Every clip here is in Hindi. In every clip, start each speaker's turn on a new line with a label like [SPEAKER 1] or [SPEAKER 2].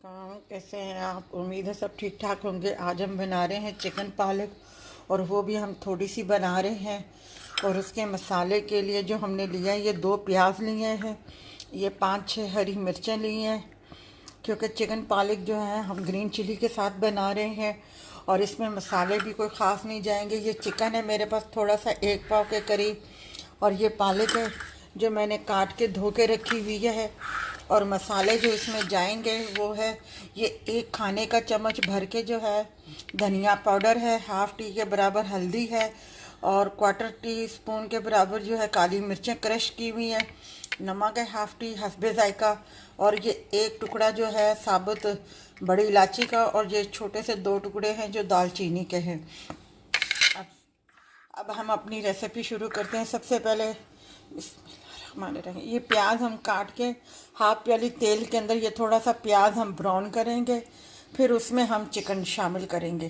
[SPEAKER 1] कहाँ कैसे हैं आप। उम्मीद है सब ठीक ठाक होंगे। आज हम बना रहे हैं चिकन पालक, और वो भी हम थोड़ी सी बना रहे हैं। और उसके मसाले के लिए जो हमने लिया है, ये 2 प्याज लिए हैं, ये 5-6 हरी मिर्चें ली हैं, क्योंकि चिकन पालक जो है हम ग्रीन चिली के साथ बना रहे हैं। और इसमें मसाले भी कोई ख़ास नहीं जाएंगे। ये चिकन है मेरे पास थोड़ा सा 1 पाव के करीब, और ये पालक है जो मैंने काट के धो के रखी हुई है। और मसाले जो इसमें जाएंगे वो है, ये 1 खाने का चम्मच भर के जो है धनिया पाउडर है, ½ टी के बराबर हल्दी है, और क्वार्टर टी स्पून के बराबर जो है काली मिर्चें क्रश की हुई हैं, नमक है ½ टी हस्बे जायका, और ये 1 टुकड़ा जो है साबुत बड़ी इलायची का, और ये छोटे से 2 टुकड़े हैं जो दालचीनी के हैं। अब हम अपनी रेसिपी शुरू करते हैं। सबसे पहले ये प्याज हम काट के ½ प्याली तेल के अंदर ये थोड़ा सा प्याज हम ब्राउन करेंगे, फिर उसमें हम चिकन शामिल करेंगे।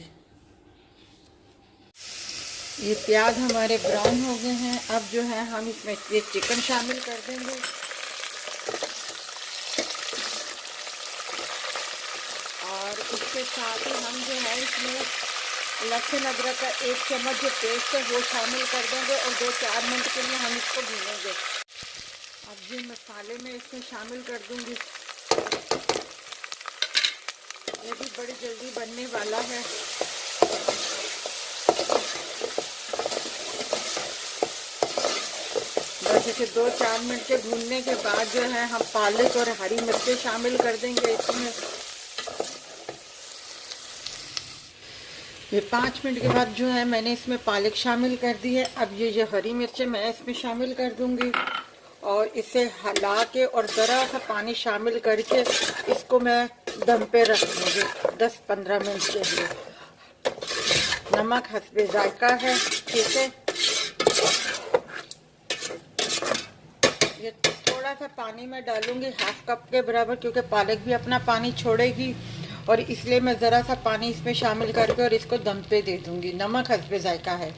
[SPEAKER 1] ये प्याज हमारे ब्राउन हो गए हैं। अब जो है हम इसमें ये चिकन शामिल कर देंगे, और इसके साथ ही हम जो है इसमें लहसुन अदरक का 1 चम्मच जो पेस्ट है वो शामिल कर देंगे, और 2-4 मिनट के लिए हम इसको भूनेंगे। अब ये मसाले मैं इसमें शामिल कर दूंगी। ये भी बड़ी जल्दी बनने वाला है। बस इसे 2-4 मिनट के भूनने के बाद जो है हम पालक और हरी मिर्चें शामिल कर देंगे इसमें। ये 5 मिनट के बाद जो है मैंने इसमें पालक शामिल कर दी है। अब ये हरी मिर्चें मैं इसमें शामिल कर दूंगी, और इसे हिला के और ज़रा सा पानी शामिल करके इसको मैं दम पे रख दूँगी 10-15 मिनट के लिए। नमक हस्बे जायका है, ठीक है। ये थोड़ा सा पानी मैं डालूँगी ½ कप के बराबर, क्योंकि पालक भी अपना पानी छोड़ेगी, और इसलिए मैं ज़रा सा पानी इसमें शामिल करके और इसको दम पे दे दूँगी। नमक हस्बे जायका है।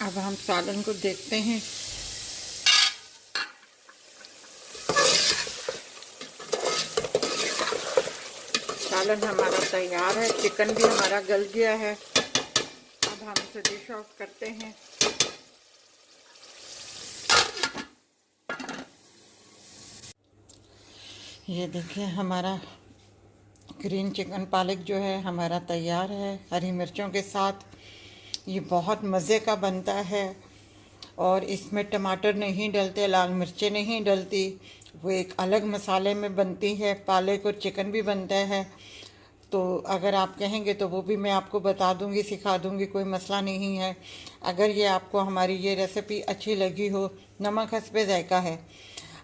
[SPEAKER 1] अब हम सालन को देखते हैं। सालन हमारा तैयार है, चिकन भी हमारा गल गया है। अब हम इसे डिश आउट करते हैं। ये देखिए हमारा ग्रीन चिकन पालक जो है हमारा तैयार है हरी मिर्चों के साथ। ये बहुत मज़े का बनता है, और इसमें टमाटर नहीं डलते, लाल मिर्चें नहीं डलती, वो एक अलग मसाले में बनती है। पालक और चिकन भी बनता है, तो अगर आप कहेंगे तो वो भी मैं आपको बता दूंगी, सिखा दूंगी, कोई मसला नहीं है। अगर ये आपको हमारी ये रेसिपी अच्छी लगी हो, नमक हस्बे जायका है,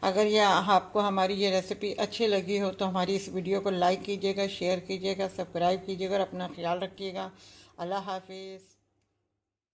[SPEAKER 1] अगर ये आपको हमारी ये रेसिपी अच्छी लगी हो तो हमारी इस वीडियो को लाइक कीजिएगा, शेयर कीजिएगा, सब्सक्राइब कीजिएगा, और अपना ख्याल रखिएगा। अल्लाह हाफिज़।